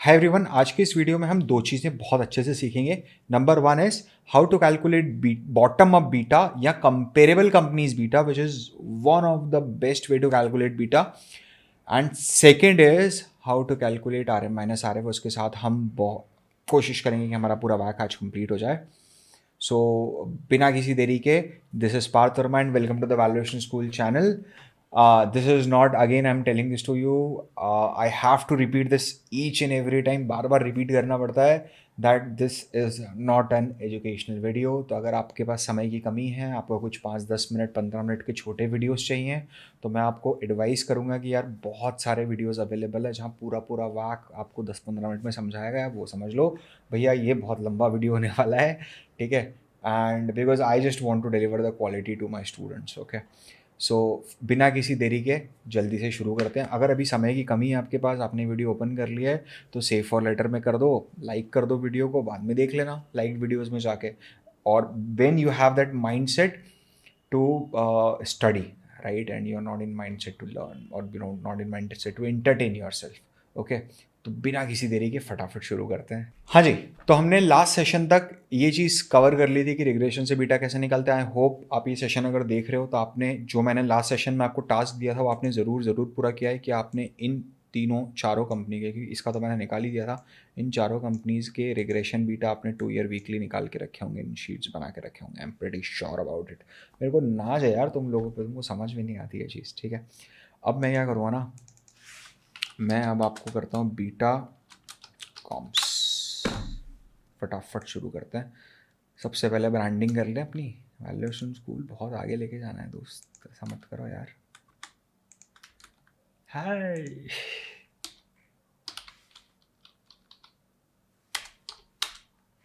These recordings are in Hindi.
हाय एवरीवन, आज की इस वीडियो में हम दो चीज़ें बहुत अच्छे से सीखेंगे। Number one is how to calculate bottom up beta या comparable companies beta, which is one of the best way to calculate beta. And second is how to calculate R M minus R F. उसके साथ हम बहुत कोशिश करेंगे कि हमारा पूरा वैक आज कंप्लीट हो जाए। सो बिना किसी देरी के, this is Parth Verma and welcome to the valuation school channel. This is not, again I'm telling this to you, I have to repeat this each and every time. Bar bar repeat करना पड़ता है that this is not an educational video. तो अगर आपके पास समय की कमी है, आपको कुछ 5-10 मिनट 15 मिनट के छोटे वीडियोस चाहिए, तो मैं आपको एडवाइस करूँगा कि यार बहुत सारे वीडियोस अवेलेबल है जहाँ पूरा पूरा वाक आपको 10-15 मिनट में समझाया गया है, वो समझ लो भैया। ये बहुत लंबा वीडियो होने वाला है, ठीक है। And because I just want to deliver the quality to my students, okay. So बिना किसी देरी के जल्दी से शुरू करते हैं। अगर अभी समय की कमी है आपके पास, आपने वीडियो ओपन कर लिया है, तो सेव फॉर लेटर में कर दो, लाइक कर दो वीडियो को, बाद में देख लेना लाइक वीडियोस में जाके। और when you have that mind set to study, right, and you are not in mind set to learn, और you know not in mind set to entertain yourself, okay. तो बिना किसी देरी के फटाफट शुरू करते हैं। हाँ जी, तो हमने लास्ट सेशन तक ये चीज़ कवर कर ली थी कि रिग्रेशन से बीटा कैसे निकलते हैं। आई होप आप ये सेशन अगर देख रहे हो तो आपने जो मैंने लास्ट सेशन में आपको टास्क दिया था वो आपने ज़रूर पूरा किया है, कि आपने इन चारों कंपनी के, क्योंकि इसका तो मैंने निकाल ही दिया था, इन चारों कंपनीज़ के रिग्रेशन बीटा आपने 2 ईयर वीकली निकाल के रखे होंगे, इन शीट्स बना के रखे होंगे। I am pretty sure about it. मेरे को नाज है यार तुम लोगों पर, तुमको समझ में नहीं आती है चीज़, ठीक है। अब मैं क्या करूँगा ना, मैं अब आपको करता हूँ बीटा कॉम्प्स। फटाफट शुरू करते हैं। सबसे पहले ब्रांडिंग कर लें अपनी। वैल्यूएशन स्कूल बहुत आगे लेके जाना है दोस्त, ऐसा मत करो यार। हाय,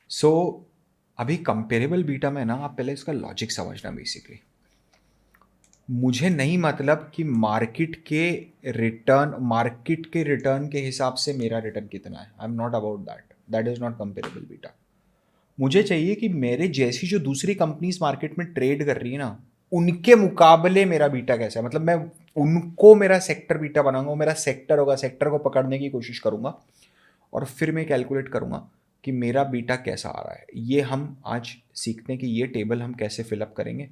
सो अभी कंपेरेबल बीटा में ना, आप पहले इसका लॉजिक समझना। बेसिकली मुझे नहीं मतलब कि मार्केट के रिटर्न के हिसाब से मेरा रिटर्न कितना है। आई am not about that, that is not comparable beta. मुझे चाहिए कि मेरे जैसी जो दूसरी कंपनीज मार्केट में ट्रेड कर रही है ना, उनके मुकाबले मेरा बीटा कैसा है। मतलब मैं उनको मेरा सेक्टर बीटा बनाऊंगा, वो मेरा सेक्टर होगा, सेक्टर को पकड़ने की कोशिश करूंगा, और फिर मैं कैलकुलेट करूंगा कि मेरा बीटा कैसा आ रहा है। ये हम आज सीखते हैं कि ये टेबल हम कैसे फिलअप करेंगे,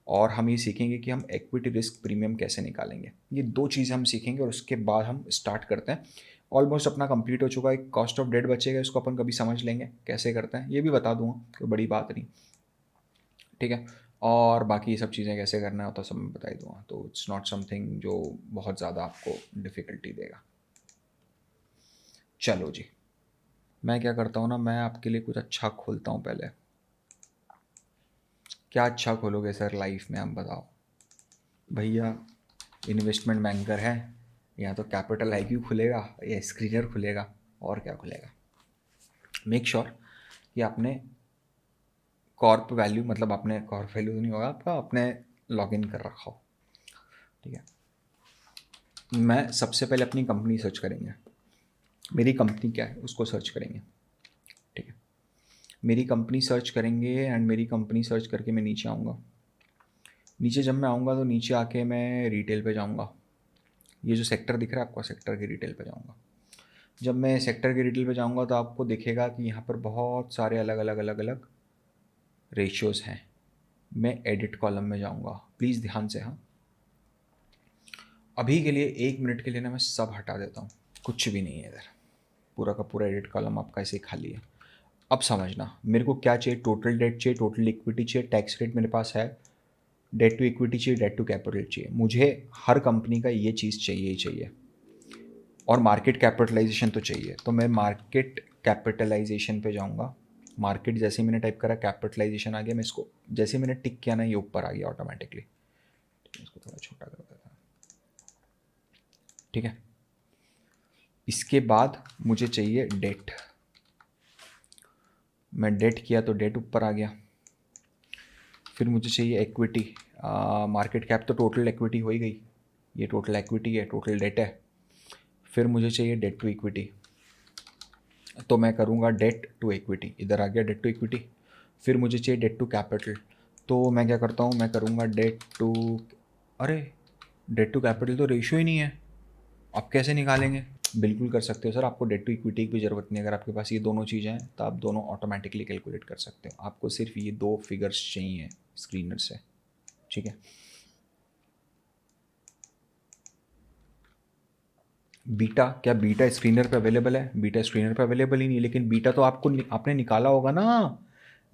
और हम ये सीखेंगे कि हम इक्विटी रिस्क प्रीमियम कैसे निकालेंगे। ये दो चीज़ें हम सीखेंगे, और उसके बाद हम स्टार्ट करते हैं। ऑलमोस्ट अपना कंप्लीट हो चुका है। एक कॉस्ट ऑफ डेट बचेगा, इसको अपन कभी समझ लेंगे कैसे करते हैं, ये भी बता दूंगा, कोई बड़ी बात नहीं, ठीक है। और बाकी ये सब चीज़ें कैसे करना है तो सब मैं बता ही दूंगा, तो इट्स नॉट समथिंग जो बहुत ज़्यादा आपको डिफ़िकल्टी देगा। चलो जी, मैं क्या करता हूँ ना, मैं आपके लिए कुछ अच्छा खोलता हूँ पहले। क्या अच्छा खोलोगे सर लाइफ में, आप बताओ भैया। इन्वेस्टमेंट बैंकर है, या तो कैपिटल IQ खुलेगा या स्क्रीनर खुलेगा, और क्या खुलेगा। मेक श्योर कि आपने कॉर्प वैल्यू, मतलब आपने कॉर्प वैल्यू तो नहीं होगा आपका, आपने लॉगिन कर रखा हो, ठीक है। मैं सबसे पहले अपनी कंपनी सर्च करेंगे, मेरी कंपनी क्या है उसको सर्च करेंगे, ठीक है। मेरी कंपनी सर्च करेंगे, एंड मेरी कंपनी सर्च करके मैं नीचे आऊँगा। नीचे जब मैं आऊँगा तो नीचे आके मैं रिटेल पे जाऊँगा। ये जो सेक्टर दिख रहा है आपको, सेक्टर के रिटेल पे जाऊँगा। जब मैं सेक्टर के रिटेल पे जाऊँगा तो आपको दिखेगा कि यहाँ पर बहुत सारे अलग अलग अलग अलग रेशियोज़ हैं। मैं एडिट कॉलम में जाऊँगा, प्लीज़ ध्यान से। हाँ, अभी के लिए 1 मिनट के लिए ना मैं सब हटा देता हूँ, कुछ भी नहीं है इधर। पूरा का पूरा एडिट कॉलम आपका ऐसे ही खाली है। अब समझना मेरे को क्या चाहिए। टोटल डेट चाहिए, टोटल इक्विटी चाहिए, टैक्स रेट मेरे पास है, डेट टू इक्विटी चाहिए, डेट टू कैपिटल चाहिए। मुझे हर कंपनी का ये चीज़ चाहिए ही चाहिए, और मार्केट कैपिटलाइजेशन तो चाहिए। तो मैं मार्केट कैपिटलाइजेशन पे जाऊँगा। मार्केट जैसे ही मैंने टाइप करा, कैपिटलाइजेशन आ गया। मैं इसको जैसे ही मैंने टिक किया ना, ये ऊपर आ गया ऑटोमेटिकली। इसको थोड़ा छोटा कर देता हूँ, ठीक है। इसके बाद मुझे चाहिए डेट। मैं डेट किया तो डेट ऊपर आ गया। फिर मुझे चाहिए इक्विटी। मार्केट कैप तो टोटल इक्विटी हो ही गई, ये टोटल इक्विटी है, टोटल डेट है। फिर मुझे चाहिए डेट टू इक्विटी, तो मैं करूँगा डेट टू इक्विटी, इधर आ गया डेट टू इक्विटी। फिर मुझे चाहिए डेट टू कैपिटल, तो मैं क्या करता हूँ, मैं करूँगा डेट टू, अरे डेट टू कैपिटल तो रेशियो ही नहीं है, अब कैसे निकालेंगे। बिल्कुल कर सकते हो सर, आपको डेट टू इक्विटी की भी ज़रूरत नहीं है। अगर आपके पास ये दोनों चीज़ें हैं तो आप दोनों ऑटोमेटिकली कैलकुलेट कर सकते हो। आपको सिर्फ ये 2 फिगर्स चाहिए स्क्रीनर से, ठीक है। बीटा, क्या बीटा स्क्रीनर पे अवेलेबल है? बीटा स्क्रीनर पे अवेलेबल ही नहीं है, लेकिन बीटा तो आपको आपने निकाला होगा ना।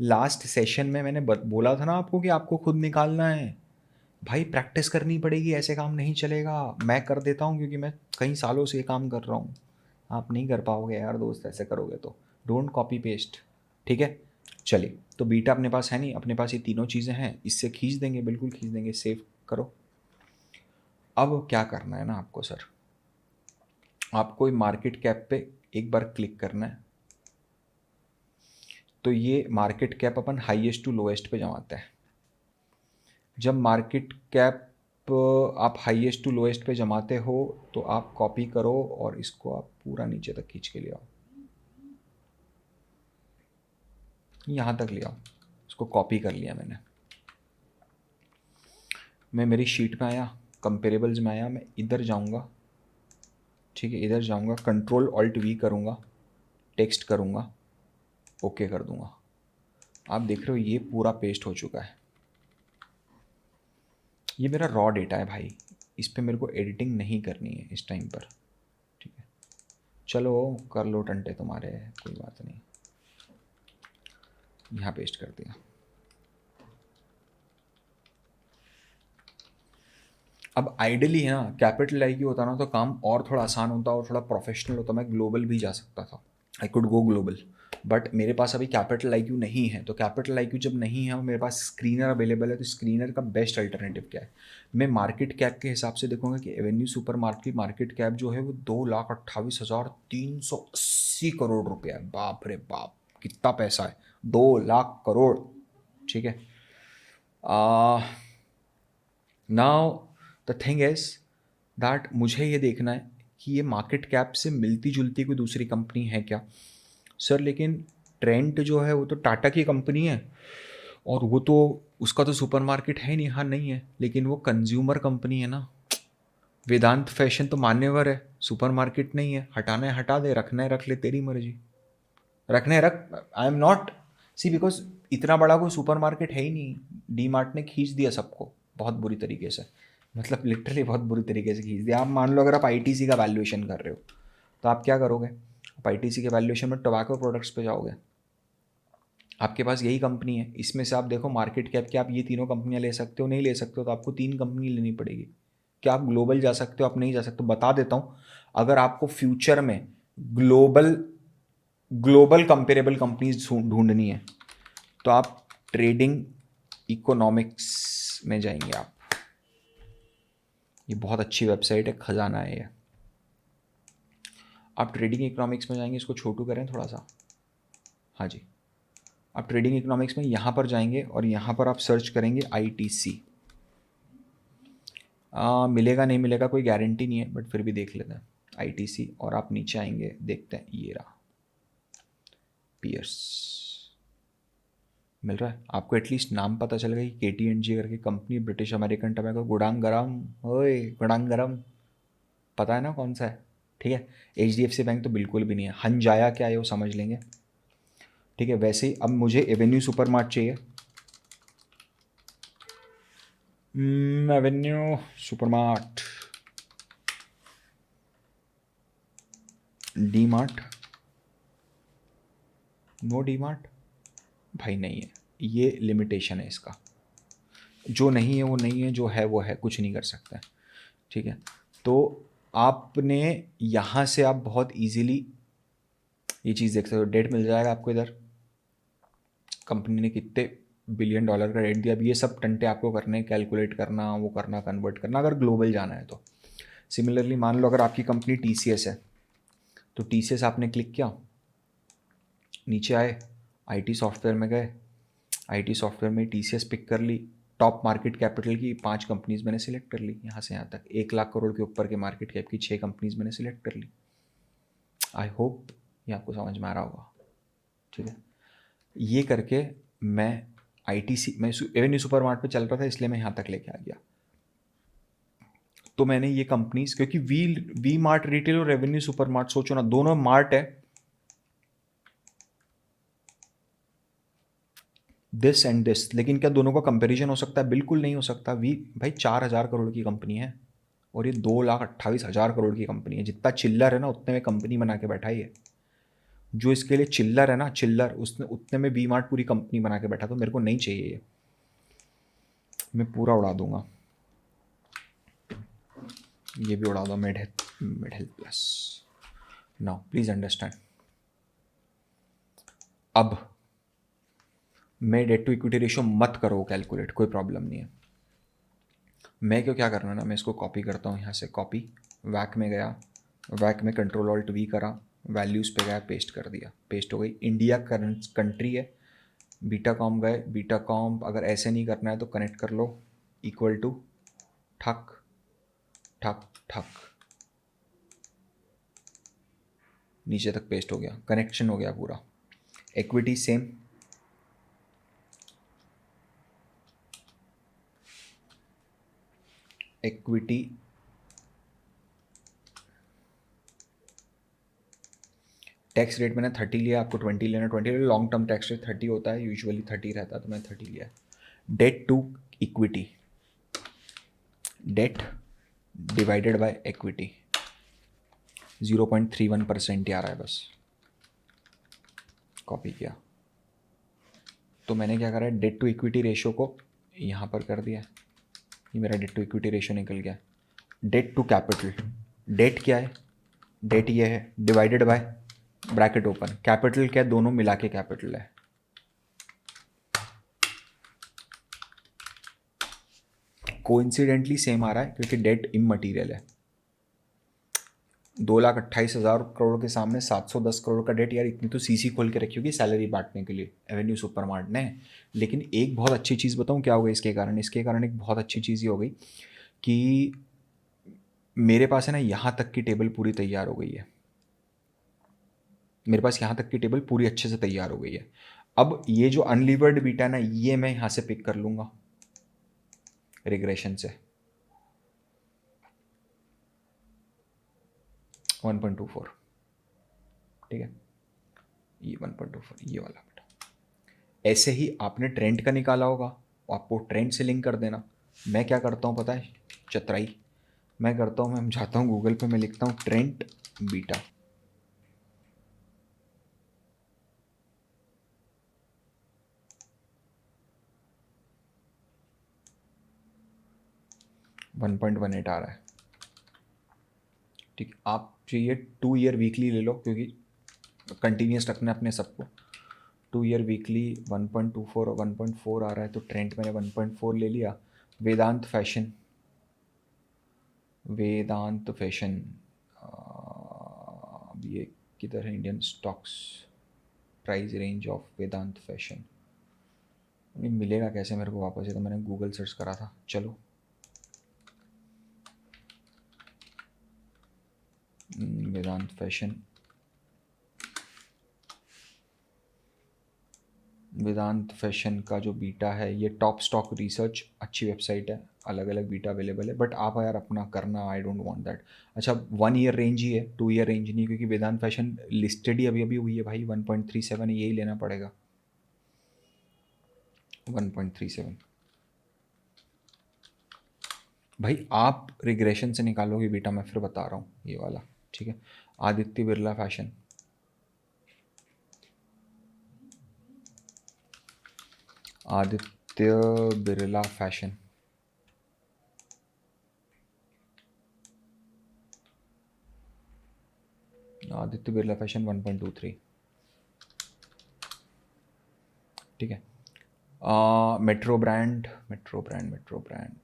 लास्ट सेशन में मैंने बोला था ना आपको कि आपको खुद निकालना है। भाई प्रैक्टिस करनी पड़ेगी, ऐसे काम नहीं चलेगा। मैं कर देता हूँ क्योंकि मैं कई सालों से ये काम कर रहा हूँ। आप नहीं कर पाओगे यार दोस्त, ऐसे करोगे तो। डोंट कॉपी पेस्ट, ठीक है। चलिए, तो बीटा अपने पास है नहीं, अपने पास ये तीनों चीज़ें हैं, इससे खींच देंगे, बिल्कुल खींच देंगे। सेव करो। अब क्या करना है ना आपको सर, आपको मार्केट कैप पे एक बार क्लिक करना है। तो ये मार्केट कैप अपन हाईएस्ट टू लोएस्ट पे जमाते हैं। जब मार्केट कैप आप हाईएस्ट टू लोएस्ट पे जमाते हो तो आप कॉपी करो और इसको आप पूरा नीचे तक खींच के ले आओ, यहाँ तक ले आओ। इसको कॉपी कर लिया मैंने। मैं मेरी शीट में आया, कंपेरेबल्स में आया, मैं इधर जाऊँगा, ठीक है। इधर जाऊँगा, कंट्रोल ऑल्ट वी करूँगा, टेक्स्ट करूँगा, ओके कर दूँगा। आप देख रहे हो ये पूरा पेस्ट हो चुका है। ये मेरा रॉ डेटा है भाई, इस पर मेरे को एडिटिंग नहीं करनी है इस टाइम पर, ठीक है। चलो कर लो टंटे तुम्हारे, कोई बात नहीं। यहाँ पेस्ट कर दिया। अब आइडियली है ना, कैपिटल आई क्यू होता ना तो काम और थोड़ा आसान होता और थोड़ा प्रोफेशनल होता, मैं ग्लोबल भी जा सकता था। I could go global, but मेरे पास अभी कैपिटल आई क्यू नहीं है। तो कैपिटल आई क्यू जब नहीं है और मेरे पास स्क्रीनर अवेलेबल है, तो स्क्रीनर का बेस्ट अल्टरनेटिव क्या है? मैं मार्केट कैप के हिसाब से देखूंगा कि Avenue super market market cap जो है वो 2,28,380 करोड़ रुपया है। बाप रे बाप, कितना पैसा है, 2 लाख करोड़, ठीक है। Now the thing is that मुझे ये देखना है कि ये मार्केट कैप से मिलती जुलती कोई दूसरी कंपनी है क्या सर। लेकिन ट्रेंट जो है वो तो टाटा की कंपनी है, और वो तो उसका तो सुपरमार्केट है नहीं। हाँ नहीं है, लेकिन वो कंज्यूमर कंपनी है ना। वेदांत फैशन तो मान्यवर है, सुपरमार्केट नहीं है। हटाना है हटा दे, रखना है रख ले, तेरी मर्जी। रखने रख, I am not see, because इतना बड़ा कोई सुपरमार्केट है ही नहीं। डी मार्ट ने खींच दिया सबको बहुत बुरी तरीके से, मतलब लिटरली बहुत बुरी तरीके से खींच दिया। आप मान लो अगर आप आईटीसी का वैल्यूएशन कर रहे हो तो आप क्या करोगे? आप आईटीसी के वैल्यूएशन में टोबैको प्रोडक्ट्स पे जाओगे। आपके पास यही कंपनी है, इसमें से आप देखो मार्केट कैप के, आप ये तीनों कंपनियां ले सकते हो, नहीं ले सकते हो तो आपको 3 कंपनी लेनी पड़ेगी। क्या आप ग्लोबल जा सकते हो? आप नहीं जा सकते। बता देता हूँ, अगर आपको फ्यूचर में ग्लोबल ग्लोबल कंपेरेबल कंपनीज ढूंढनी है तो आप ट्रेडिंग इकोनॉमिक्स में जाएंगे। आप, ये बहुत अच्छी वेबसाइट है, खजाना है ये। आप ट्रेडिंग इकोनॉमिक्स में जाएंगे, इसको छोटू करें थोड़ा सा, हाँ जी। आप ट्रेडिंग इकोनॉमिक्स में यहाँ पर जाएंगे और यहाँ पर आप सर्च करेंगे आईटीसी। मिलेगा नहीं मिलेगा कोई गारंटी नहीं है, बट फिर भी देख लेते हैं आईटीसी। और आप नीचे आएंगे, देखते हैं, ये रहा पियर्स, मिल रहा है आपको। एटलीस्ट नाम पता चल गया कि KT&G करके कंपनी, ब्रिटिश अमेरिकन टबैको, गुडांग गरम, ओए गुडांग गरम, पता है ना कौन सा है, ठीक है। HDFC बैंक तो बिल्कुल भी नहीं है। हंजाया क्या है वो समझ लेंगे, ठीक है। वैसे ही अब मुझे एवेन्यू सुपरमार्ट चाहिए। Avenue supermart, D mart, no D mart भाई नहीं है, ये लिमिटेशन है इसका। जो नहीं है वो नहीं है, जो है वो है, कुछ नहीं कर सकता, ठीक है। तो आपने यहाँ से आप बहुत इजीली ये चीज़ देख सकते हो। डेट मिल जाएगा आपको इधर, कंपनी ने कितने बिलियन डॉलर का डेट दिया। अब ये सब टंटे आपको करने, कैलकुलेट करना, वो करना, कन्वर्ट करना, अगर ग्लोबल जाना है तो। सिमिलरली मान लो अगर आपकी कंपनी TCS है तो TCS आपने क्लिक किया, नीचे आए, IT सॉफ्टवेयर में गए, IT सॉफ्टवेयर में TCS पिक कर ली। टॉप मार्केट कैपिटल की 5 कंपनीज मैंने सिलेक्ट कर ली, यहाँ से यहाँ तक 1 लाख करोड़ के ऊपर के मार्केट कैप की 6 कंपनीज मैंने सिलेक्ट कर ली। आई होप ये आपको समझ में आ रहा होगा, ठीक है। ये करके मैं मैं एवेन्यू सुपरमार्ट पे चल रहा था, इसलिए मैं यहाँ तक लेके आ गया। तो मैंने ये कंपनीज, क्योंकि वी मार्ट रिटेल और रेवेन्यू सुपर मार्ट, सोचो ना, दोनों मार्ट है, दिस एंड दिस, लेकिन क्या दोनों का कंपैरिजन हो सकता है? बिल्कुल नहीं हो सकता। वी भाई 4,000 करोड़ की कंपनी है और ये 2,28,000 करोड़ की कंपनी है। जितना चिल्लर है ना उतने में कंपनी बना के बैठा ही है। जो इसके लिए चिल्लर है ना, चिल्लर, उसने उतने में वी मार्ट पूरी कंपनी बना के बैठा। तो मेरे को नहीं चाहिए ये, मैं पूरा उड़ा दूंगा। ये भी उड़ा दो, mid health plus. Now please understand, अब मैं डेट टू इक्विटी रेशियो मत करो कैलकुलेट, कोई प्रॉब्लम नहीं है। मैं क्यों, क्या करना है ना, मैं इसको कॉपी करता हूँ यहाँ से, कॉपी, वैक में गया, वैक में कंट्रोल ऑल्ट वी करा, वैल्यूज़ पे गया, पेस्ट कर दिया, पेस्ट हो गई। इंडिया कंट्री है, बीटा कॉम गए, बीटा कॉम अगर ऐसे नहीं करना है तो कनेक्ट कर लो, इक्वल टू ठक ठक ठक, नीचे तक पेस्ट हो गया, कनेक्शन हो गया पूरा। Equity same, equity tax rate मैंने 30 लिया, आपको 20 लेना, 20 ले, लॉन्ग टर्म टैक्स रेट 30 होता है, यूजुअली 30 रहता है, तो मैंने 30 लिया। Debt to equity, debt divided by equity 0.31% ही आ रहा है बस, कॉपी किया। तो मैंने क्या करा है, डेट टू इक्विटी रेशियो को यहाँ पर कर दिया, ये मेरा डेट टू इक्विटी रेशियो निकल गया। डेट टू कैपिटल, डेट क्या है, डेट ये है, divided by bracket open, capital क्या है, दोनों मिला के कैपिटल है। कोइंसिडेंटली सेम आ रहा है क्योंकि डेट इममटीरियल है। 2,28,000 करोड़ के सामने 710 करोड़ का डेट, यार इतनी तो सीसी खोल के रखी होगी सैलरी बांटने के लिए एवेन्यू सुपर मार्ट ने। लेकिन एक बहुत अच्छी चीज़ बताऊँ क्या हो गई इसके कारण, इसके कारण एक बहुत अच्छी चीज़ ये हो गई कि मेरे पास है ना यहाँ तक की टेबल पूरी तैयार हो गई है, मेरे पास यहाँ तक की टेबल पूरी अच्छे से तैयार हो गई है। अब ये जो अनलीवर्ड बीटा है ना, ये मैं यहाँ से पिक कर लूँगा रिग्रेशन से, 1.24, ठीक है, ये 1.24, ये वाला बेटा। ऐसे ही आपने ट्रेंड का निकाला होगा, आपको ट्रेंड से लिंक कर देना। मैं क्या करता हूँ पता है, चतराई मैं करता हूँ, मैं जाता हूँ गूगल पे, मैं लिखता हूँ ट्रेंड बीटा, वन 1.18 आ रहा है, ठीक। आप चाहिए 2 ईयर वीकली ले लो क्योंकि कंटिन्यूस रखना है अपने सबको। 2 ईयर वीकली 1.24 और 1.4 आ रहा है, तो ट्रेंड मैंने 1.4 ले लिया। वेदांत फैशन, वेदांत फैशन, अब ये किधर है, Indian stocks, price range of Vedant fashion, नहीं मिलेगा कैसे मेरे को वापस, ये तो मैंने गूगल सर्च करा था। चलो वेदांत फैशन, वेदांत फैशन का जो बीटा है, ये टॉप स्टॉक रिसर्च अच्छी वेबसाइट है, अलग अलग बीटा अवेलेबल है, बट आप यार अपना करना, आई डोंट वांट दैट। अच्छा 1 ईयर रेंज ही है, 2 ईयर रेंज नहीं, क्योंकि वेदांत फैशन लिस्टेड ही अभी अभी हुई है भाई, 1.37 यही लेना पड़ेगा, 1.37। भाई आप रिग्रेशन से निकालोगे बीटा, मैं फिर बता रहा हूँ ये वाला, ठीक है। Aditya Birla fashion, Aditya Birla fashion, Aditya Birla fashion 1.23, ठीक है। Metro brand, metro brand, metro brand,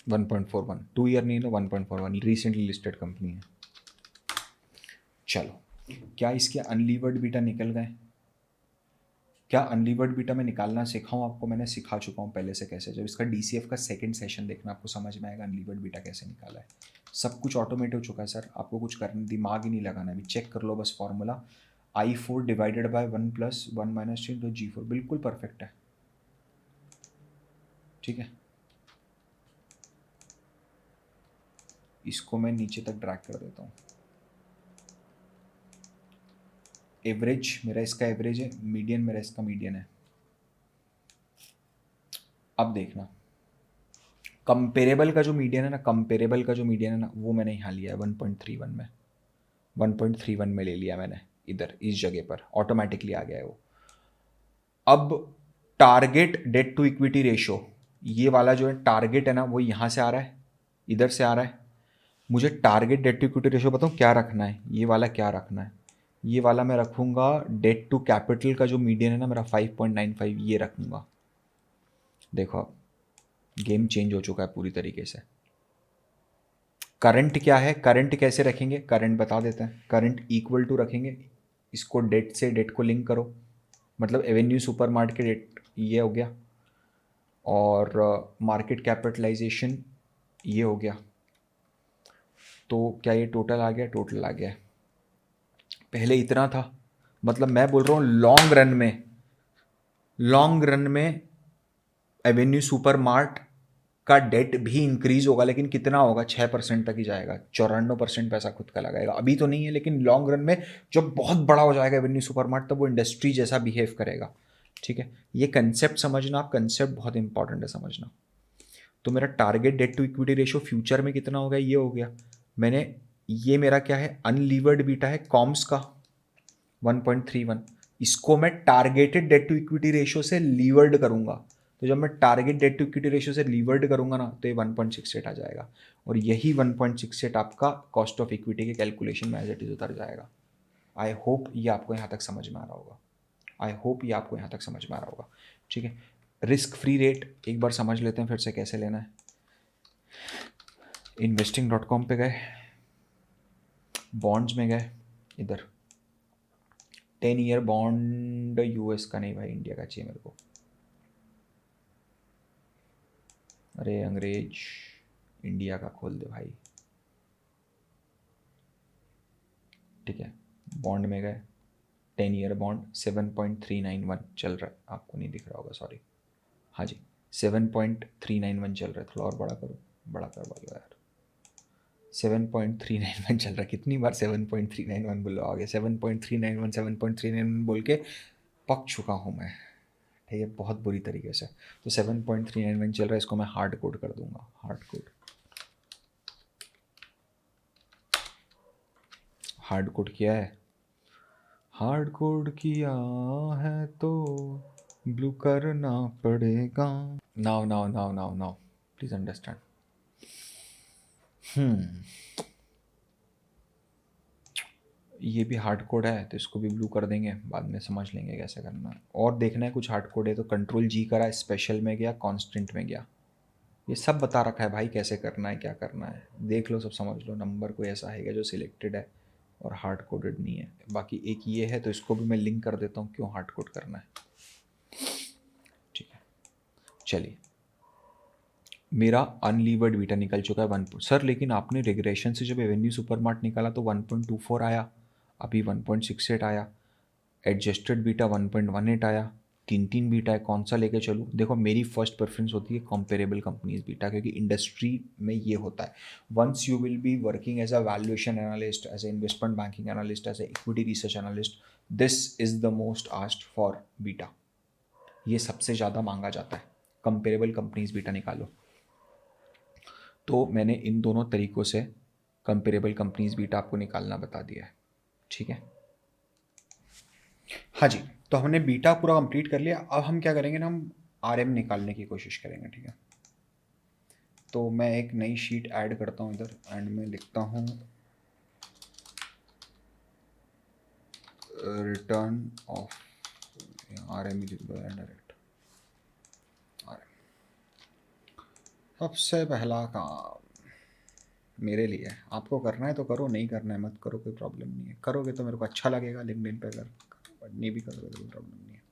one 1.41, 2 year नहीं ना, 1.41, रिसेंटली लिस्टेड कंपनी है। चलो क्या इसके अनलीवर्ड बीटा निकल गए? क्या अनलीवर्ड बीटा में निकालना सिखाऊं आपको? मैंने सिखा चुका हूँ पहले से कैसे। जब इसका डीसीएफ का सेकंड सेशन देखना, आपको समझ में आएगा अनलीवर्ड बीटा कैसे निकाला है। सब कुछ ऑटोमेट हो चुका है सर, आपको कुछ करना, दिमाग ही नहीं लगाना है। अभी चेक कर लो बस फॉर्मूला, I4 डिवाइडेड बाय 1 + 1 - 3 तो G4 बिल्कुल परफेक्ट है। ठीक है, इसको मैं नीचे तक ड्रैग कर देता हूँ। एवरेज मेरा इसका एवरेज है, मीडियन मेरा इसका मीडियन है। अब देखना कंपेरेबल का जो मीडियन है ना, कंपेरेबल का जो मीडियन है ना, वो मैंने यहाँ लिया है 1.31 में, 1.31 में ले लिया मैंने इधर इस जगह पर, ऑटोमेटिकली आ गया है वो। अब target debt to equity ratio, ये वाला जो है टारगेट है ना, वो यहाँ से आ रहा है, इधर से आ रहा है। मुझे target debt to equity ratio बताऊँ क्या रखना है, ये वाला क्या रखना है, ये वाला मैं रखूँगा डेट टू कैपिटल का जो मीडियन है ना मेरा 5.95, ये रखूँगा। देखो अब गेम चेंज हो चुका है पूरी तरीके से। करंट क्या है, करंट कैसे रखेंगे, करंट बता देते हैं। करंट इक्वल टू रखेंगे, इसको डेट से डेट को लिंक करो, मतलब एवेन्यू सुपरमार्ट के डेट ये हो गया, और मार्केट कैपिटलाइजेशन ये हो गया। तो क्या ये टोटल आ गया? टोटल आ गया। पहले इतना था, मतलब मैं बोल रहा हूँ लॉन्ग रन में एवेन्यू सुपरमार्ट का डेट भी इंक्रीज होगा, लेकिन कितना होगा? 6% तक ही जाएगा, 94% पैसा खुद का लगाएगा। अभी तो नहीं है, लेकिन लॉन्ग रन में जब बहुत बड़ा हो जाएगा एवेन्यू सुपरमार्ट, तब वो इंडस्ट्री जैसा बिहेव करेगा। ठीक है, ये कंसेप्ट समझना, आप कंसेप्ट बहुत इंपॉर्टेंट है समझना। तो मेरा target debt to equity ratio future में कितना हो गया? ये हो गया। मैंने ये मेरा क्या है? अनलीवर्ड बीटा है कॉम्स का 1.31। इसको मैं targeted debt to equity ratio से लीवर्ड करूंगा। तो जब मैं target debt to equity ratio से लीवर्ड करूंगा ना, तो ये 1.68 आ जाएगा, और यही 1.68 आपका कॉस्ट ऑफ इक्विटी के कैलकुलेशन में एज इट इज उतर जाएगा। आई होप ये आपको यहाँ तक समझ में आ रहा होगा। आई होप ये आपको यहाँ तक समझ में आ रहा होगा। ठीक है, रिस्क फ्री रेट एक बार समझ लेते हैं फिर से कैसे लेना है। investing.com पे गए, बॉन्ड्स में गए, इधर 10 ईयर बॉन्ड, यूएस का नहीं भाई, इंडिया का चाहिए मेरे को। अरे अंग्रेज, इंडिया का खोल दे भाई। ठीक है, बॉन्ड में गए, 10 ईयर बॉन्ड 7.391 चल रहा है, आपको नहीं दिख रहा होगा सॉरी। हाँ जी, 7.391 चल रहा है। थोड़ा और बड़ा करो, बड़ा करवा लो यार। 7.391 चल रहा है। कितनी बार 7.391 बुलवाओगे? 7.391 7.391 बोल के पक चुका हूँ मैं, ठीक है, बहुत बुरी तरीके से। तो 7.391 चल रहा है, इसको मैं हार्ड कोड कर दूंगा। हार्ड कोड, हार्ड कोड किया है, हार्ड कोड किया है तो ब्लू करना पड़ेगा। Now now now now now please understand. ये भी हार्ड कोड है, तो इसको भी ब्लू कर देंगे, बाद में समझ लेंगे कैसे करना है। और देखना है कुछ हार्ड कोड है तो कंट्रोल जी करा, स्पेशल में गया, कांस्टेंट में गया, ये सब बता रखा है भाई कैसे करना है, क्या करना है, देख लो, सब समझ लो। नंबर कोई ऐसा है जो सिलेक्टेड है और हार्ड कोडेड नहीं है। बाकी एक ये है, तो इसको भी मैं लिंक कर देता हूँ क्यों हार्ड कोड करना है। ठीक है, चलिए, मेरा अनलीवर्ड बीटा निकल चुका है 1 सर, लेकिन आपने रिग्रेशन से जब एवेन्यू सुपरमार्ट निकाला तो 1.24 आया, अभी 1.68 आया, एडजस्टेड बीटा 1.18 आया, 3 बीटा है, कौन सा लेके चलूँ? देखो मेरी फर्स्ट प्रेफरेंस होती है कंपेरेबल कंपनीज बीटा, क्योंकि इंडस्ट्री में ये होता है, once you will be working as a valuation analyst, as a investment banking analyst, as a equity research analyst, this is the most asked for beta, ये सबसे ज़्यादा मांगा जाता है। कंपेरेबल कंपनीज बीटा निकालो, तो मैंने इन दोनों तरीक़ों से कंपेरेबल कंपनीज बीटा आपको निकालना बता दिया है। ठीक है, हाँ जी, तो हमने बीटा पूरा कंप्लीट कर लिया। अब हम क्या करेंगे ना, हम आरएम निकालने की कोशिश करेंगे। ठीक है, तो मैं एक नई शीट ऐड करता हूँ इधर, एंड में लिखता हूँ रिटर्न ऑफ आरएम डायरेक्ट। सबसे पहला काम मेरे लिए, आपको करना है तो करो, नहीं करना है मत करो, कोई प्रॉब्लम नहीं है। करोगे तो मेरे को अच्छा लगेगा लिंक्डइन पे, अगर नहीं भी करोगे तो कोई प्रॉब्लम नहीं है।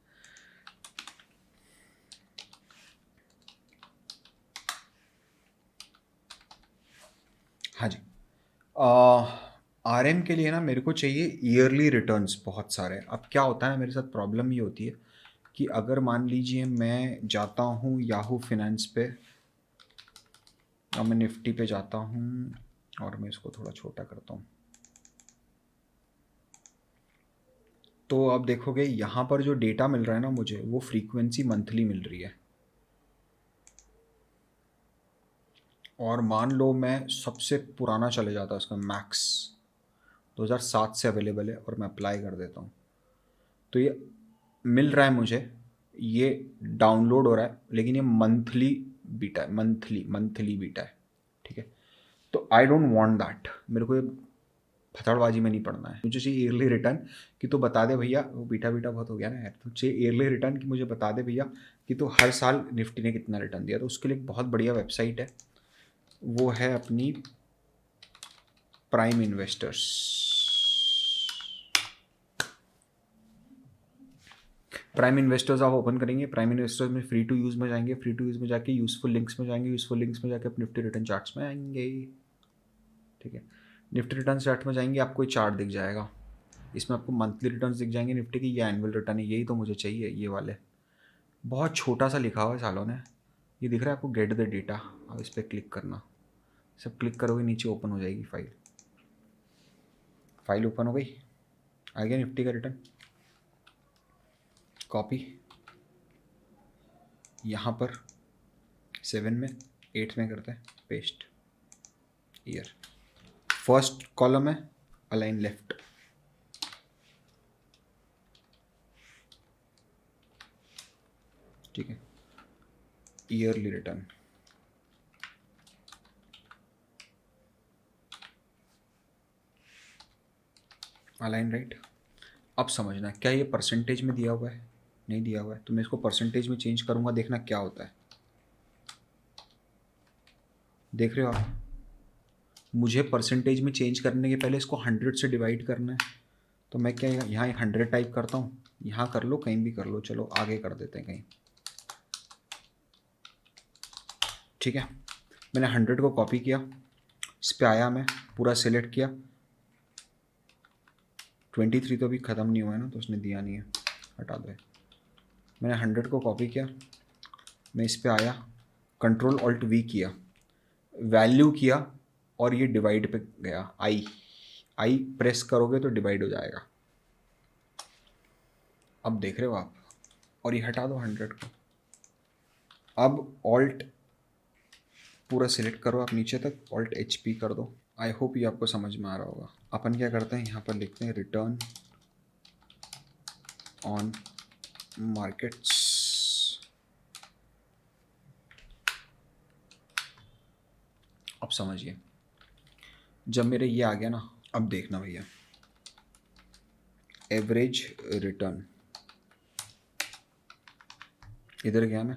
हाँ जी। आरएम के लिए ना मेरे को चाहिए ईयरली रिटर्न्स बहुत सारे। अब क्या होता है ना, मेरे साथ प्रॉब्लम ये होती है कि अगर मान लीजिए मैं जाता हूँ याहू फिनेंस पे और मैं निफ्टी पे जाता हूँ, और मैं इसको थोड़ा छोटा करता हूँ, तो आप देखोगे यहाँ पर जो डेटा मिल रहा है ना मुझे, वो फ्रीक्वेंसी मंथली मिल रही है। और मान लो मैं सबसे पुराना चले जाता, उसका मैक्स 2007 से अवेलेबल है, और मैं अप्लाई कर देता हूँ, तो ये मिल रहा है मुझे, ये डाउनलोड हो रहा है, लेकिन ये मंथली बीटा है, मंथली बीटा है। ठीक है, तो आई डोंट वांट दैट। मेरे को ये फतड़बाजी में नहीं पड़ना है। मुझे चाहिए ईयरली रिटर्न कि तो बता दे भैया, वो बीटा बीटा बहुत हो गया ना यार, तो चाहिए ईयरली रिटर्न कि मुझे बता दे भैया कि तो हर साल निफ्टी ने कितना रिटर्न दिया। तो उसके लिए एक बहुत बढ़िया वेबसाइट है, वो है अपनी प्राइम इन्वेस्टर्स। प्राइम इन्वेस्टर्स आप ओपन करेंगे, प्राइम इन्वेस्टर्स में फ्री टू यूज़ में जाएंगे, फ्री टू यूज़ में जाके यूज़फुल लिंक्स में जाएंगे, यूज़फुल लिंक्स में जाके अपने निफ्टी रिटर्न चार्ट्स में आएंगे। ठीक है, निफ्टी रिटर्न चार्ट में जाएंगे, आपको एक चार्ट दिख जाएगा, इसमें आपको मंथली रिटर्न्स दिख जाएंगे निफ्टी की, या एनुअल रिटर्न है, यही तो मुझे चाहिए, ये वाले। बहुत छोटा सा लिखा हुआ है सालों ने, ये दिख रहा है आपको, गेट द डेटा। अब इस पर क्लिक करना, सब क्लिक करोगे नीचे ओपन हो जाएगी फाइल। फाइल ओपन हो गई, आ गया निफ्टी का रिटर्न। कॉपी यहाँ पर 7 में 8 में करते हैं, पेस्ट, ईयर, फर्स्ट कॉलम है अलाइन लेफ्ट, ठीक है, ईयरली रिटर्न, अलाइन राइट। अब समझना क्या ये परसेंटेज में दिया हुआ है, नहीं दिया हुआ है, तो मैं इसको परसेंटेज में चेंज करूंगा, देखना क्या होता है। देख रहे हो आप, मुझे परसेंटेज में चेंज करने के पहले इसको 100 से डिवाइड करना है, तो मैं क्या यहाँ 100 टाइप करता हूँ, यहाँ कर लो, कहीं भी कर लो, चलो आगे कर देते हैं कहीं। ठीक है, मैंने 100 को कॉपी किया, इस पर आया, मैं पूरा सिलेक्ट किया, 23 तो अभी ख़त्म नहीं हुआ है ना, तो उसने दिया नहीं है, हटा दो। मैंने 100 को कॉपी किया, मैं इस पर आया, कंट्रोल ऑल्ट वी किया, वैल्यू किया, और ये डिवाइड पे गया, आई प्रेस करोगे तो डिवाइड हो जाएगा। अब देख रहे हो आप, और ये हटा दो 100 को। अब ऑल्ट पूरा सिलेक्ट करो आप नीचे तक, ऑल्ट HP कर दो। आई होप ये आपको समझ में आ रहा होगा। अपन क्या करते हैं, यहाँ पर लिखते हैं रिटर्न ऑन मार्केट्स। अब समझिए, जब मेरे ये आ गया ना, अब देखना भैया, एवरेज रिटर्न, इधर गया मैं,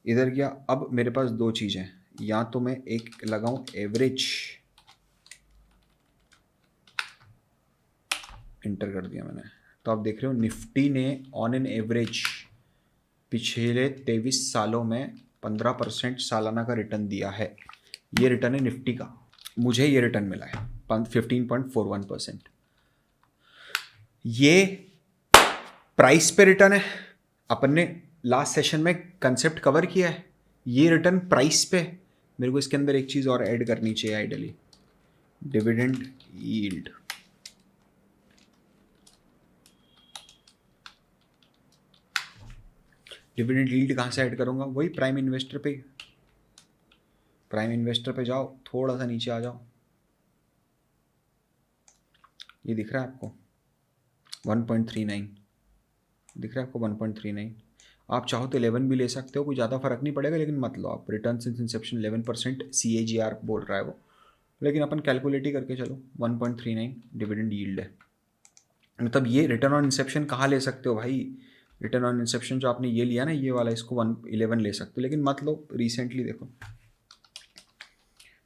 इधर गया। अब मेरे पास दो चीज़ें हैं, या तो मैं एक लगाऊं एवरेज, इंटर कर दिया मैंने, तो आप देख रहे हो निफ्टी ने ऑन एन एवरेज पिछले 23 सालों में 15% सालाना का रिटर्न दिया है। ये रिटर्न है निफ्टी का, मुझे ये रिटर्न मिला है 15.41%। ये प्राइस पे रिटर्न है, अपन ने लास्ट सेशन में कंसेप्ट कवर किया है, ये रिटर्न प्राइस पे। मेरे को इसके अंदर एक चीज़ और ऐड करनी चाहिए ideally, dividend yield. Dividend yield कहाँ से ऐड करूँगा, वही प्राइम इन्वेस्टर पे। प्राइम इन्वेस्टर पे जाओ, थोड़ा सा नीचे आ जाओ, ये दिख रहा है आपको 1.39, दिख रहा है आपको 1.39। आप चाहो तो 11 भी ले सकते हो, कोई ज़्यादा फर्क नहीं पड़ेगा, लेकिन मत लो आप। रिटर्न सिंस इंसेप्शन 11% CAGR बोल रहा है वो, लेकिन अपन कैलकुलेट ही करके चलो, 1.39 डिविडेंड यील्ड है। मतलब ये रिटर्न ऑन इंसेप्शन कहाँ ले सकते हो भाई, रिटर्न ऑन इंसेप्शन जो आपने ये लिया ना, ये वाला, इसको 11 ले सकते हो, लेकिन मत लो, रिसेंटली देखो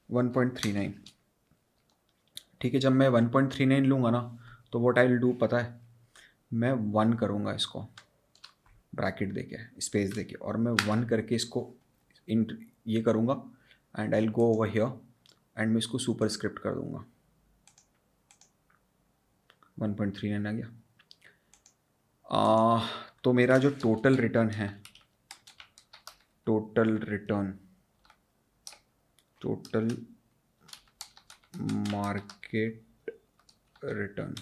1.39। ठीक है, जब मैं 1.39 लूँगा ना, तो व्हाट आई विल डू पता है, मैं 1 करूँगा इसको, ब्रैकेट देके, स्पेस देके, और मैं 1 करके इसको इन ये करूँगा, and I will go over here and मैं इसको सुपर स्क्रिप्ट कर दूंगा, 1.39 आ गया। तो मेरा जो टोटल रिटर्न है, total market return,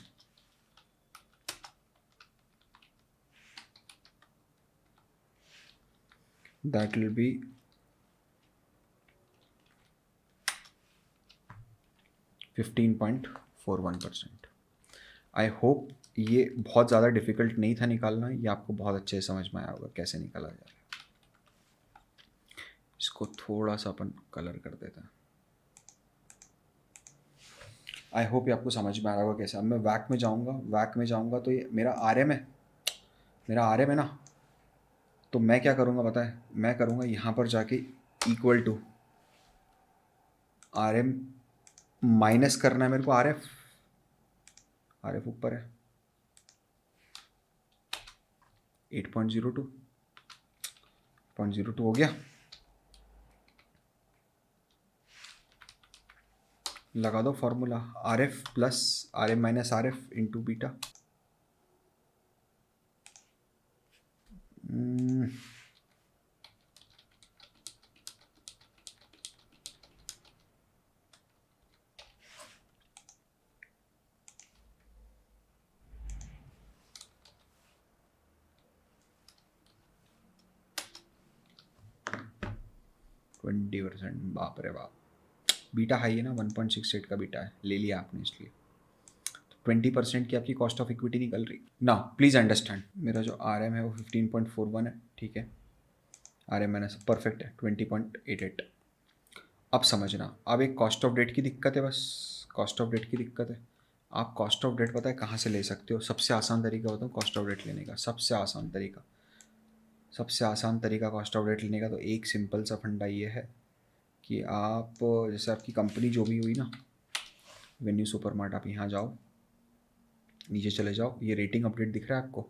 that will be 15.41%। I hope ये बहुत ज़्यादा डिफिकल्ट नहीं था निकालना, ये आपको बहुत अच्छे से समझ में आया होगा कैसे निकाला जाए। इसको थोड़ा सा अपन कलर कर देते हैं। आई होप ये आपको समझ में आ रहा होगा कैसे। अब मैं वैक में जाऊंगा तो ये मेरा आर एम है ना, तो मैं क्या करूँगा पता है, मैं करूँगा यहाँ पर जाके equal to R M minus करना है मेरे को आर एफ ऊपर है 8.02 हो गया। लगा दो formula, R F plus R M minus R F into beta. Twenty %, बाप रे बाप। बीटा हाई है ना, 1.68 का बीटा है, ले लिया आपने इसलिए। 20% की आपकी कॉस्ट ऑफ इक्विटी निकल रही ना। प्लीज़ अंडरस्टैंड, मेरा जो आर एम है वो 15.41 है, ठीक है। आर एम माइनस परफेक्ट है 20.88। अब समझना, अब एक कॉस्ट ऑफ डेट की दिक्कत है, बस कॉस्ट ऑफ डेट की दिक्कत है। आप कॉस्ट ऑफ डेट पता है कहाँ से ले सकते हो? सबसे आसान तरीका बताऊँ कॉस्ट ऑफ डेट लेने का, सबसे आसान तरीका कॉस्ट ऑफ डेट लेने का। तो एक सिंपल सा फंडा ये है कि आप, जैसे आपकी कंपनी जो भी हुई ना, वेन्यू सुपरमार्ट, आप यहाँ जाओ, नीचे चले जाओ, ये रेटिंग अपडेट दिख रहा है आपको,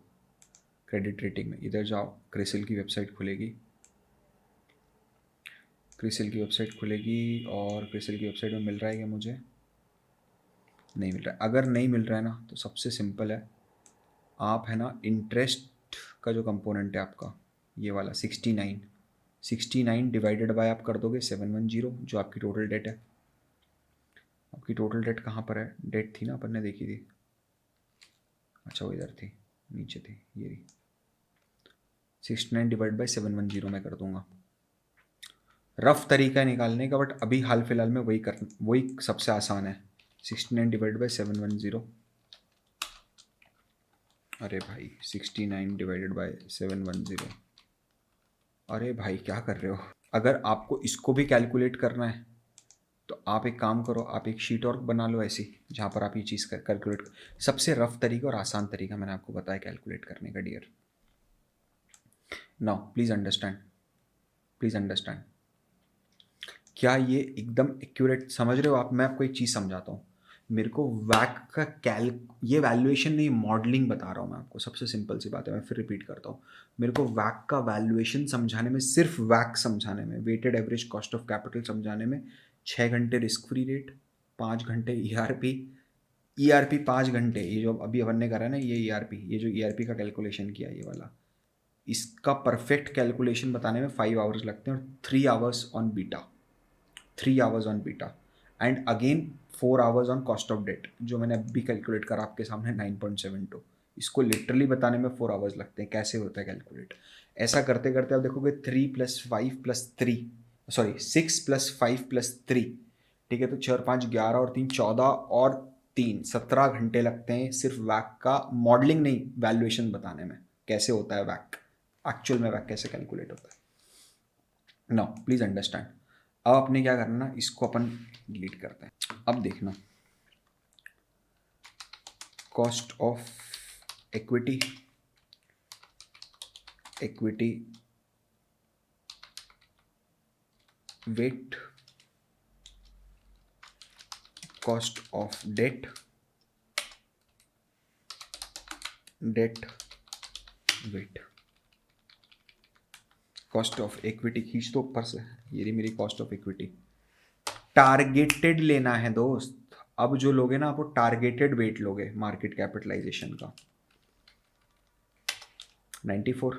क्रेडिट रेटिंग में इधर जाओ, क्रिसिल की वेबसाइट खुलेगी, और क्रिसिल की वेबसाइट में मिल रहा है क्या मुझे? नहीं मिल रहा है। अगर नहीं मिल रहा है ना, तो सबसे सिंपल है, आप है ना इंटरेस्ट का जो कंपोनेंट है आपका, ये वाला 69 डिवाइडेड बाय आप कर दोगे 710, जो आपकी टोटल डेट है। आपकी टोटल डेट कहाँ पर है? डेट थी ना, अपन ने देखी थी, अच्छा वो इधर थी, नीचे थी, ये 69 डिवाइड बाय 710 मैं कर दूंगा। रफ तरीका है निकालने का, बट अभी हाल फिलहाल में वही सबसे आसान है। 69 डिवाइड बाय 710, अरे भाई 69 डिवाइडेड बाय 710, अरे भाई क्या कर रहे हो? अगर आपको इसको भी कैलकुलेट करना है तो आप एक काम करो, आप एक शीट और बना लो ऐसी, जहाँ पर आप ये चीज़ कैलकुलेट। सबसे रफ तरीका और आसान तरीका मैंने आपको बताया कैलकुलेट करने का डियर। नाउ प्लीज़ अंडरस्टैंड, क्या ये एकदम एक्यूरेट समझ रहे हो आप? मैं आपको एक चीज़ समझाता हूँ, मेरे को वैक का ये वैल्यूएशन नहीं, मॉडलिंग बता रहा हूँ मैं आपको। सबसे सिंपल सी बात है, मैं फिर रिपीट करता हूँ, मेरे को वैक का वैल्यूएशन समझाने में, सिर्फ वैक समझाने में, weighted average cost of capital समझाने में 6 घंटे रिस्क फ्री रेट, 5 घंटे ईआरपी 5 घंटे, ये जो अभी अपन ने करा है ना, ये ये जो ईआरपी का कैलकुलेशन किया ये वाला, इसका परफेक्ट कैलकुलेशन बताने में 5 आवर्स लगते हैं, और 3 hours on beta and again 4 hours on cost of debt, जो मैंने अभी कैलकुलेट करा आपके सामने 9.72। इसको लिटरली बताने में 4 आवर्स लगते हैं। कैसे होता है कैलकुलेट? ऐसा करते करते आप देखोगे 6 + 5 + 3, ठीक है, तो 4 5 11 और 3 14 और 3 17 घंटे लगते हैं सिर्फ वैक का मॉडलिंग नहीं, वैल्यूएशन बताने में कैसे होता है वैक, एक्चुअल में वैक कैसे कैलकुलेट होता है। Now please understand. अब आपने क्या करना ना, इसको अपन डिलीट करते हैं। अब देखना, cost of equity weight, cost of debt weight, cost of equity खींच दो ऊपर से, ये रही मेरी कॉस्ट ऑफ इक्विटी, टारगेटेड लेना है दोस्त। अब जो लोगे ना, आप वो टारगेटेड वेट लोगे मार्केट कैपिटलाइजेशन का। 94,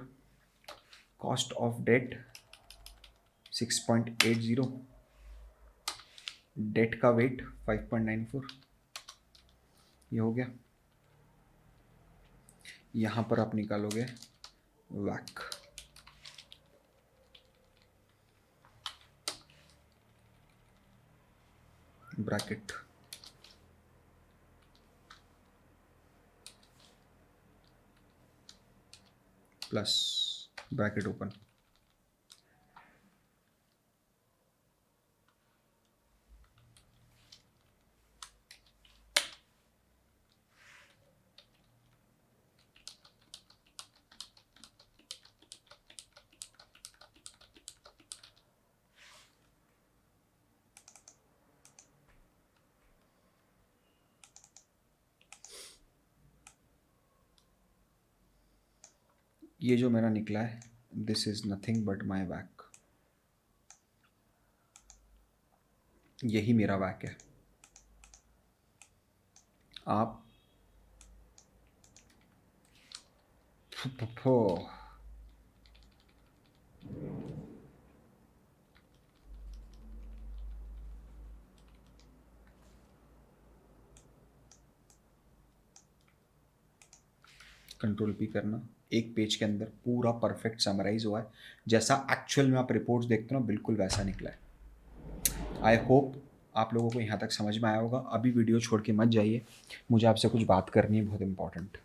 कॉस्ट ऑफ डेट 6.80, डेट का वेट 5.94, ये हो गया। यहाँ पर आप निकालोगे वैक, ब्रैकेट प्लस ब्रैकेट ओपन, ये जो मेरा निकला है this is nothing but my वैक, यही मेरा वैक है। आप कंट्रोल पी करना, एक पेज के अंदर पूरा परफेक्ट समराइज हुआ है, जैसा एक्चुअल में आप रिपोर्ट्स देखते हो ना बिल्कुल वैसा निकला है। आई होप आप लोगों को यहाँ तक समझ में आया होगा। अभी वीडियो छोड़ के मत जाइए, मुझे आपसे कुछ बात करनी है बहुत इंपॉर्टेंट।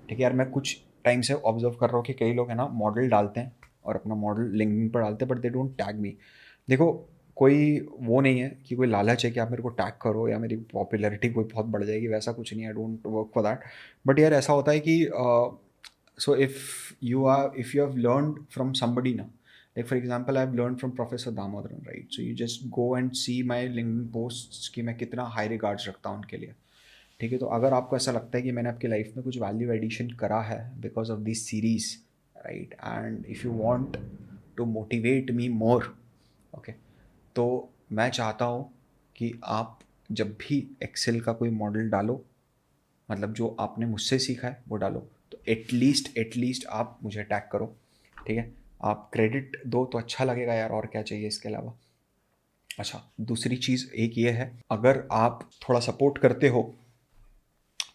ठीक है यार, मैं कुछ टाइम से ऑब्जर्व कर रहा हूँ कि कई लोग है ना मॉडल डालते हैं और अपना मॉडल लिंक्डइन पर डालते हैं, but they don't tag me. देखो, कोई वो नहीं है कि कोई लालच है कि आप मेरे को टैग करो या मेरी पॉपुलैरिटी कोई बहुत बढ़ जाएगी, वैसा कुछ नहीं है। I don't work for that. But यार ऐसा होता है कि so if you have learned from somebody now, like for example I've learned from Professor Damodaran, right? So you just go and see my LinkedIn posts कि मैं कितना हाई रिगार्ड्स रखता हूँ उनके लिए। ठीक है, तो अगर आपको ऐसा लगता है कि मैंने आपकी लाइफ में कुछ वैल्यू एडिशन करा है because of this series, right, and if you want to motivate me more, okay, तो मैं चाहता हूँ कि आप जब भी एक्सेल का कोई मॉडल डालो, मतलब जो आपने मुझसे सीखा है वो डालो, तो एटलीस्ट आप मुझे टैग करो। ठीक है, आप क्रेडिट दो तो अच्छा लगेगा यार, और क्या चाहिए इसके अलावा। अच्छा, दूसरी चीज़ एक ये है, अगर आप थोड़ा सपोर्ट करते हो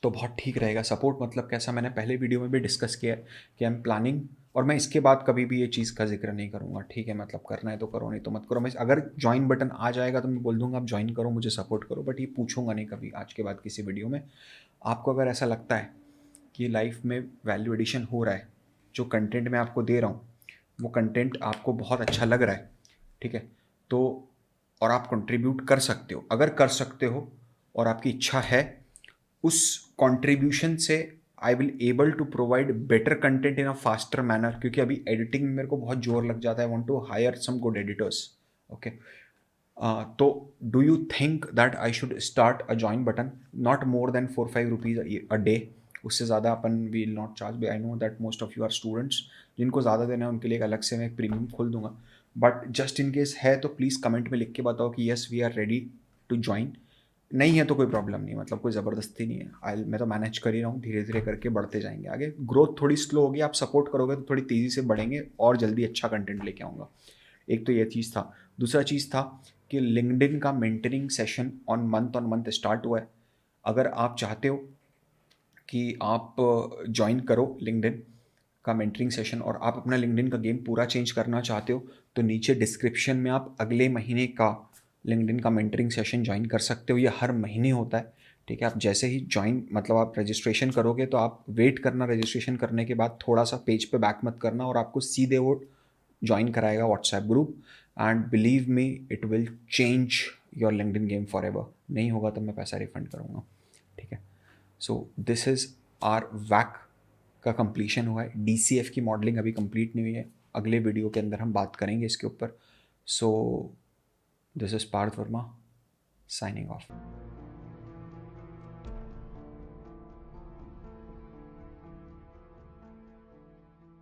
तो बहुत ठीक रहेगा। सपोर्ट मतलब कैसा, मैंने पहले वीडियो में भी डिस्कस किया है कि आई एम प्लानिंग, और मैं इसके बाद कभी भी ये चीज़ का जिक्र नहीं करूँगा। ठीक है, मतलब करना है तो करो, नहीं तो मत करो। मैं अगर ज्वाइन बटन आ जाएगा तो मैं बोल दूंगा आप ज्वाइन करो, मुझे सपोर्ट करो, बट ये पूछूंगा नहीं कभी आज के बाद किसी वीडियो में। आपको अगर ऐसा लगता है कि लाइफ में वैल्यू एडिशन हो रहा है, जो कंटेंट मैं आपको दे रहा हूँ वो कंटेंट आपको बहुत अच्छा लग रहा है, ठीक है, तो और आप कंट्रीब्यूट कर सकते हो, अगर कर सकते हो और आपकी इच्छा है, उस कंट्रीब्यूशन से I will able to provide better content in a faster manner, क्योंकि अभी एडिटिंग में मेरे को बहुत जोर लग जाता है। I want to hire some good editors, okay. तो do you think that I should start a join button, not more than 4-5 rupees a day, उससे ज़्यादा अपन will not charge. I know that most of you are students, जिनको ज़्यादा देना है उनके लिए एक अलग से मैं एक प्रीमियम खोल दूंगा, बट जस्ट इन केस है तो प्लीज़ कमेंट में लिख के बताओ कि yes we are ready to join. नहीं है तो कोई प्रॉब्लम नहीं, मतलब कोई ज़बरदस्ती नहीं है। मैं तो मैनेज कर ही रहा हूँ, धीरे धीरे करके बढ़ते जाएंगे आगे। ग्रोथ थोड़ी स्लो होगी, आप सपोर्ट करोगे तो थोड़ी तेज़ी से बढ़ेंगे और जल्दी अच्छा कंटेंट लेके आऊँगा। एक तो ये चीज़ था। दूसरा चीज़ था कि लिंक्डइन का mentoring session on month start हुआ है। अगर आप चाहते हो कि आप ज्वाइन करो लिंक्डइन का मेंटरिंग सेशन और आप अपना लिंक्डइन का गेम पूरा चेंज करना चाहते हो, तो नीचे डिस्क्रिप्शन में आप अगले महीने का लिंक्डइन का मेंटरिंग सेशन ज्वाइन कर सकते हो। ये हर महीने होता है, ठीक है। आप जैसे ही ज्वाइन, मतलब आप रजिस्ट्रेशन करोगे तो आप वेट करना, रजिस्ट्रेशन करने के बाद थोड़ा सा पेज पे बैक मत करना और आपको सीधे वो ज्वाइन कराएगा WhatsApp group, and believe me it will change your LinkedIn game for ever. नहीं होगा तो मैं पैसा रिफंड करूँगा, ठीक है। सो दिस इज़ आर वैक का कंप्लीशन हुआ है। DCF की मॉडलिंग अभी कंप्लीट नहीं हुई है, अगले वीडियो के अंदर हम बात करेंगे इसके ऊपर। So this is Parth Verma signing of.